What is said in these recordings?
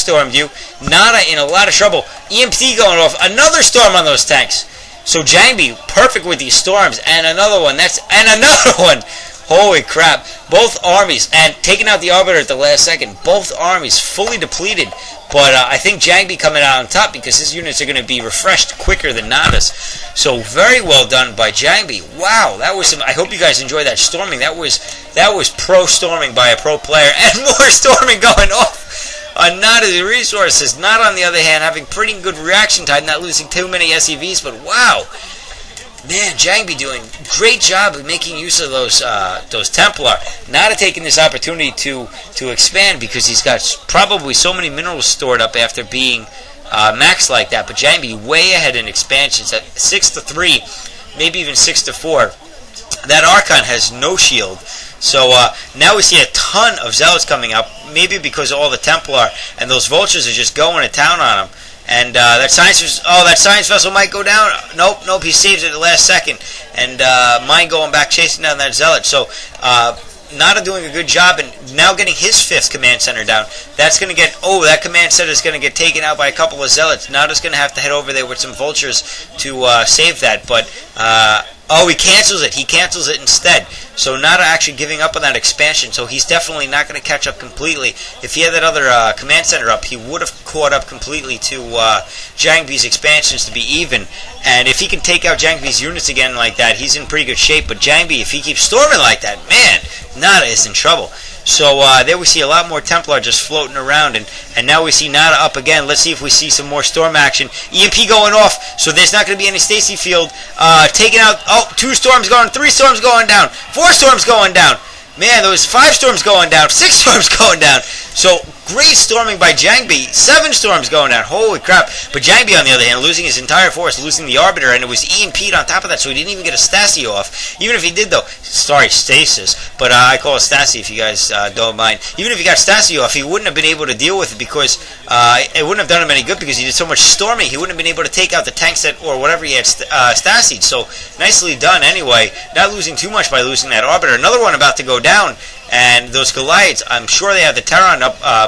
stormed you. NaDa in a lot of trouble. EMP going off. Another storm on those tanks. So JangBi, perfect with these storms. And another one. And another one. Holy crap. Both armies. And taking out the Arbiter at the last second. Both armies fully depleted. But I think JangBi coming out on top because his units are going to be refreshed quicker than NaDa's. So very well done by JangBi. Wow, that was some. I hope you guys enjoyed that storming. That was pro storming by a pro player, and more storming going off on NaDa's resources. NaDa, on the other hand, having pretty good reaction time, not losing too many SCVs. But wow, man, JangBi doing great job of making use of those Templar. NaDa taking this opportunity to expand because he's got probably so many minerals stored up after being max like that. But JangBi way ahead in expansions at 6-3, maybe even 6-4. That Archon has no shield. So now we see a ton of Zealots coming up, maybe because of all the Templar, and those Vultures are just going to town on them. And that science vessel might go down. Nope, he saves it at the last second. And Mine going back, chasing down that Zealot. So NaDa doing a good job, and now getting his 5th command center down. That's going to get, that command center is going to get taken out by a couple of Zealots. NaDa's going to have to head over there with some Vultures to save that. But, he cancels it. He cancels it instead. So NaDa actually giving up on that expansion. So he's definitely not going to catch up completely. If he had that other command center up, he would have caught up completely to JangBi's expansions to be even. And if he can take out JangBi's units again like that, he's in pretty good shape. But JangBi, if he keeps storming like that, man, NaDa is in trouble. So there we see a lot more Templar just floating around, and now we see NaDa up again. Let's see if we see some more storm action. EMP going off, so there's not going to be any Stacy Field. Taking out, 2 storms going, 3 storms going down, 4 storms going down. Man, there was 5 storms going down, 6 storms going down. So great storming by JangBi, 7 storms going down. Holy crap! But JangBi, on the other hand, losing his entire force, losing the Arbiter, and it was EMP'd on top of that, so he didn't even get a Stasi off. Even if he did, though, sorry, Stasis, but I call it Stasi if you guys don't mind. Even if he got Stasi off, he wouldn't have been able to deal with it because it wouldn't have done him any good because he did so much storming. He wouldn't have been able to take out the tanks that or whatever he had Stasi'd. So nicely done anyway. Not losing too much by losing that Arbiter. Another one about to go down. And those Goliaths, I'm sure they have the Terran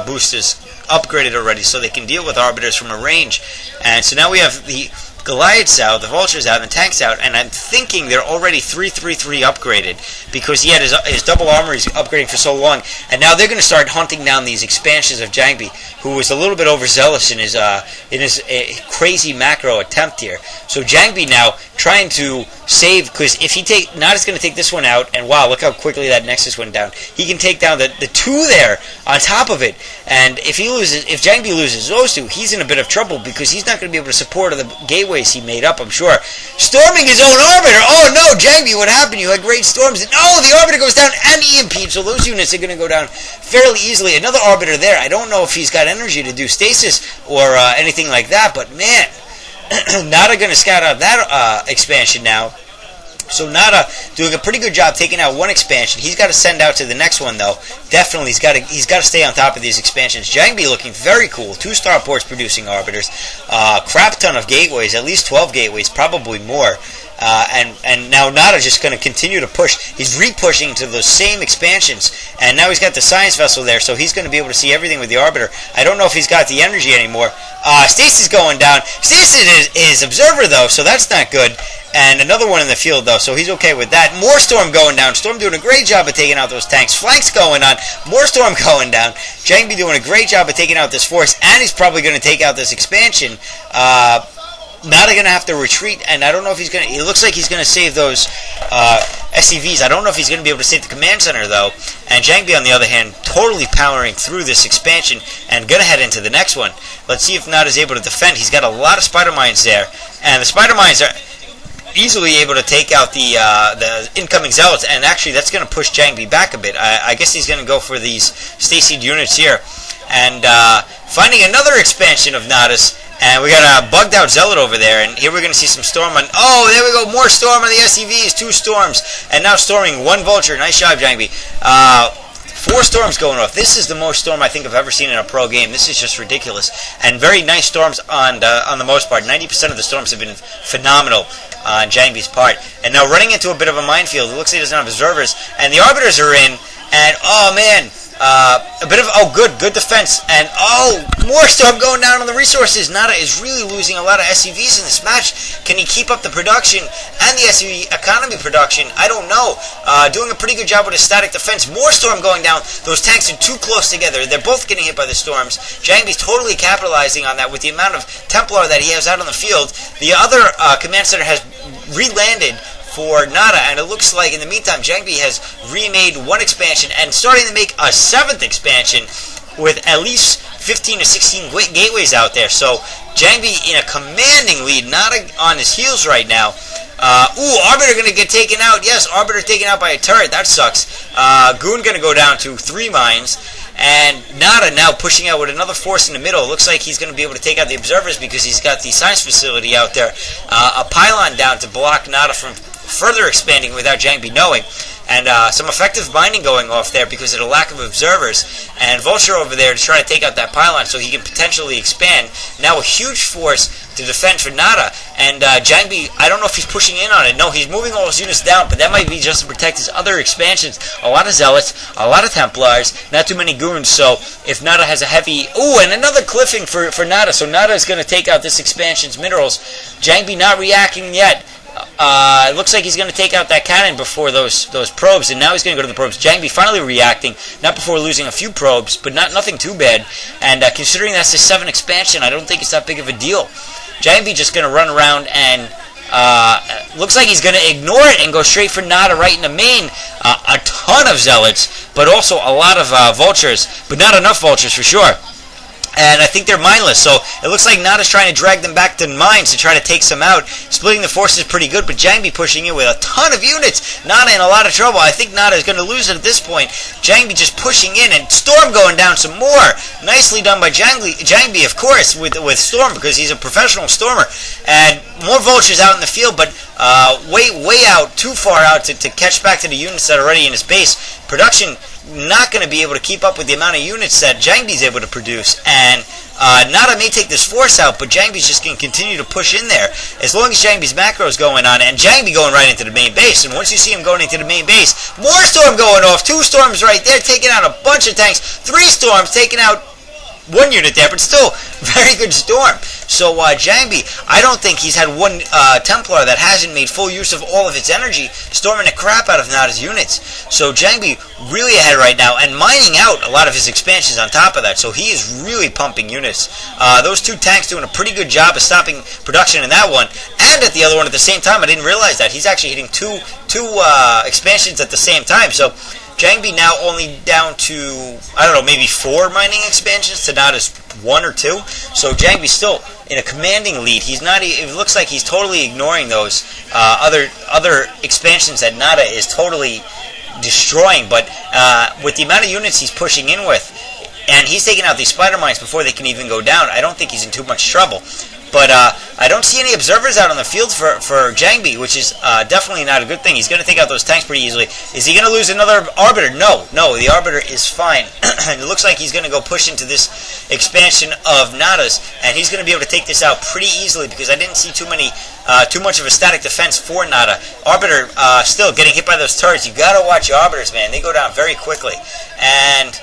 boosters upgraded already so they can deal with Arbiters from a range. And so now we have the Goliaths out, the Vultures out, and the tanks out, and I'm thinking they're already 3-3-3 upgraded because he had his double armories upgrading for so long, and now they're going to start hunting down these expansions of JangBi, who was a little bit overzealous in his crazy macro attempt here. So JangBi now trying to save, because if he NaDa's going to take this one out, and wow, look how quickly that Nexus went down. He can take down the 2 there on top of it, and if JangBi loses those 2, he's in a bit of trouble because he's not going to be able to support the gateway he made up, I'm sure. Storming his own Arbiter! Oh no, JangBi, what happened? You had great storms. And the Arbiter goes down and EMP'd, so those units are going to go down fairly easily. Another Arbiter there. I don't know if he's got energy to do stasis or anything like that, but man, NaDa going to scout out that expansion now. So NaDa doing a pretty good job taking out one expansion. He's got to send out to the next one though. Definitely, he's got to stay on top of these expansions. JangBi looking very cool. 2 starports producing Arbiters. Crap ton of gateways, at least 12 gateways, probably more. And now NaDa just going to continue to push. He's re-pushing to those same expansions, and now he's got the science vessel there, so he's going to be able to see everything with the Arbiter. I don't know if he's got the energy anymore. Stacy's going down. Stacy is Observer though, so that's not good. And another one in the field though, so he's okay with that. More Storm going down. Storm doing a great job of taking out those tanks. Flanks going on. More Storm going down. JangBi doing a great job of taking out this force, and he's probably going to take out this expansion. NaDa going to have to retreat, and I don't know if he's going to. It looks like he's going to save those SCVs. I don't know if he's going to be able to save the command center though. And JangBi, on the other hand, totally powering through this expansion and going to head into the next one. Let's see if NaDa is able to defend. He's got a lot of spider mines there, and the spider mines are easily able to take out the incoming Zealots, and actually that's going to push JangBi back a bit. I guess he's going to go for these Stacy'd units here, and finding another expansion of NaDa's. And we got a bugged out Zealot over there, and here we're going to see some Storm on. Oh, there we go, more Storm on the SCVs, 2 storms, and now storming 1 Vulture. Nice job, JangBi. 4 storms going off. This is the most storm I think I've ever seen in a pro game. This is just ridiculous, and very nice storms on the most part. 90% of the storms have been phenomenal on JangBi's part. And now running into a bit of a minefield. It looks like he doesn't have observers, and the Arbiters are in. And oh man, A bit of, good defense, and more Storm going down on the resources. NaDa is really losing a lot of SCVs in this match. Can he keep up the production and the SCV economy production? I don't know. Doing a pretty good job with his static defense. More Storm going down. Those tanks are too close together. They're both getting hit by the storms. JangBi's totally capitalizing on that with the amount of Templar that he has out on the field. The other command center has re-landed for NaDa, and it looks like in the meantime JangBi has remade one expansion and starting to make a 7th expansion with at least 15 to 16 gateways out there. So JangBi in a commanding lead, NaDa on his heels right now. Arbiter gonna get taken out. Yes, Arbiter taken out by a turret. That sucks. Goon gonna go down to 3 mines. And NaDa now pushing out with another force in the middle. Looks like he's going to be able to take out the observers because he's got the science facility out there. A pylon down to block NaDa from further expanding without JangBi knowing. And some effective mining going off there because of the lack of observers. And Vulture over there to try to take out that pylon so he can potentially expand. Now a huge force to defend for NaDa. And JangBi, I don't know if he's pushing in on it. No, he's moving all his units down, but that might be just to protect his other expansions. A lot of Zealots, a lot of Templars, not too many Goons. So if NaDa has a heavy... and another cliffing for NaDa. So NaDa is going to take out this expansion's minerals. JangBi not reacting yet. It looks like he's going to take out that cannon before those probes, and now he's going to go to the probes. JangBi finally reacting, not before losing a few probes, but nothing too bad. And considering that's his 7th expansion, I don't think it's that big of a deal. JangBi just going to run around and looks like he's going to ignore it and go straight for NaDa right in the main. A ton of Zealots, but also a lot of Vultures, but not enough Vultures for sure. And I think they're mindless, so it looks like NaDa's trying to drag them back to mines to try to take some out. Splitting the forces pretty good, but JangBi pushing in with a ton of units. NaDa in a lot of trouble. I think NaDa is going to lose it at this point. JangBi just pushing in, and Storm going down some more. Nicely done by JangBi, of course, with Storm, because he's a professional Stormer. And more Vultures out in the field, but way out, too far out to catch back to the units that are already in his base. Production not going to be able to keep up with the amount of units that JangBi's able to produce, and NaDa may take this force out, but JangBi's just going to continue to push in there as long as JangBi's macro is going on, and JangBi going right into the main base. And once you see him going into the main base, more Storm going off, 2 Storms right there, taking out a bunch of tanks, 3 Storms taking out 1 unit there, but still very good Storm. So JangBi, I don't think he's had one Templar that hasn't made full use of all of its energy, storming the crap out of NaDa's units. So JangBi really ahead right now, and mining out a lot of his expansions on top of that. So he is really pumping units. Those 2 tanks doing a pretty good job of stopping production in that one, and at the other one at the same time. I didn't realize that he's actually hitting two expansions at the same time. So JangBi now only down to, I don't know, maybe 4 mining expansions to NaDa's 1 or 2. So JangBi's still in a commanding lead. He's not. It looks like he's totally ignoring those other expansions that NaDa is totally destroying. But with the amount of units he's pushing in with, and he's taking out these spider mines before they can even go down, I don't think he's in too much trouble. But I don't see any observers out on the field for JangBi, which is definitely not a good thing. He's going to take out those tanks pretty easily. Is he going to lose another Arbiter? No, the Arbiter is fine. And it looks like he's going to go push into this expansion of NaDa's, and he's going to be able to take this out pretty easily because I didn't see too much of a static defense for NaDa. Arbiter still getting hit by those turrets. You got to watch your Arbiters, man. They go down very quickly. And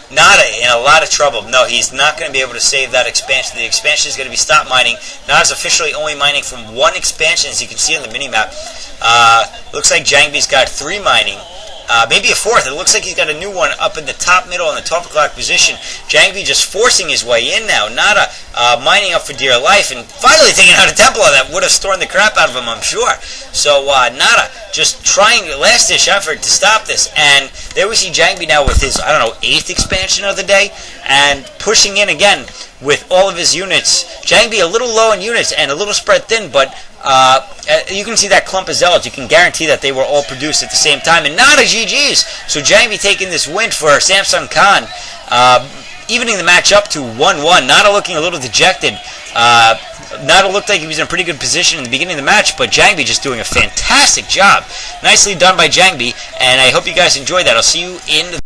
NaDa in a lot of trouble. No, he's not going to be able to save that expansion. The expansion is going to be stop mining. NaDa's officially only mining from 1 expansion, as you can see on the minimap. Looks like JangBi's got 3 mining. Maybe a 4th. It looks like he's got a new one up in the top middle in the 12 o'clock position. JangBi just forcing his way in now. NaDa mining up for dear life, and finally taking out a Templar that would have stormed the crap out of him, I'm sure. So NaDa just trying last-ditch effort to stop this. And there we see JangBi now with his, 8th expansion of the day, and pushing in again with all of his units. JangBi a little low in units and a little spread thin, but you can see that clump of Zealots. You can guarantee that they were all produced at the same time. And NaDa GG's. So JangBi taking this win for Samsung Khan, evening the match up to 1-1. NaDa looking a little dejected. NaDa looked like he was in a pretty good position in the beginning of the match, but JangBi just doing a fantastic job. Nicely done by JangBi, and I hope you guys enjoyed that. I'll see you in the